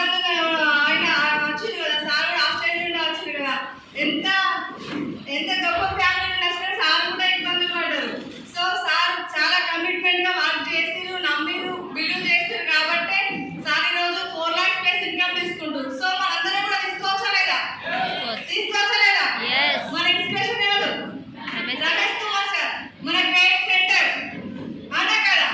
ఇబ్బంది ఆయన వచ్చింది కదా, సార్ కూడా ఆస్ట్రేలియా నుండి వచ్చింది కదా, ఎంత ఎంత గొప్ప ఫ్యామిలీ నుండి వచ్చినా సార్ కూడా ఇబ్బందులు పడ్డారు. సో సార్ చాలా కమిట్మెంట్గా వర్క్ చేసిరు, నమ్మిరు, బిలీవ్ చేస్తారు కాబట్టి సార్ ఈరోజు 4 lakhs+ ఇన్కమ్ తీసుకుంటారు. సో మనందరం కూడా తీసుకోవచ్చా లేదా? తీసుకోవచ్చా లేదా? మన ఇన్స్పిరేషన్ ఎవరు? రమేష్ కుమార్ సార్, మన గ్రేట్ మెంటర్ అవునా కదా?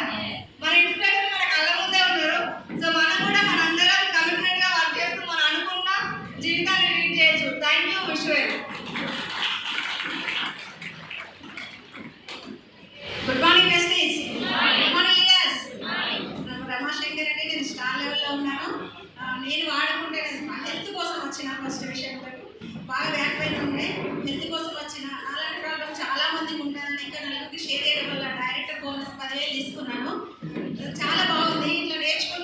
మన ఇన్స్పిరేషన్ మన కళ్ళ ముందే ఉన్నారు. సో మనం కూడా మనందరం కమిట్మెంట్గా వర్క్ చేస్తూ మనం అనుకున్న జీవితాన్ని లీడ్ చేయొచ్చు. Thank you. Vishwesh. Good morning trustees. Good morning leaders. Ramashankar అండి, నేను స్టార్ లెవెల్లో ఉన్నాను. నేను వాడుకుంటే హెల్త్ కోసం వచ్చిన ఫస్ట్ విషయం బాగా బ్యాక్ పెయిన్ ఉన్నాయి, హెల్త్ కోసం వచ్చిన. అలాంటి ప్రాబ్లం చాలా మందికి ఉంటుందని ఇంకా నలుగురికి షేర్ చేయడం వల్ల డైరెక్ట్ బోనస్ 10,000 తీసుకున్నాను. చాలా బాగుంది. ఇట్లా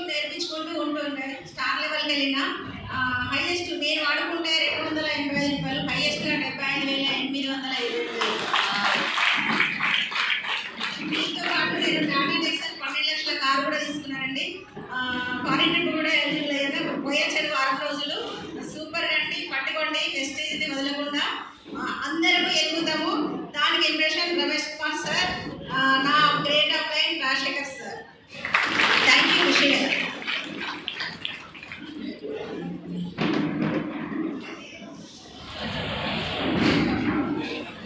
నేర్పించుకుంటూ ఉంటుండే స్టార్ లెవెల్కి వెళ్ళిన. హైయెస్ట్ నేను వాడుకుంటే 285 రూపాయలు, హైయెస్ట్గా 75,850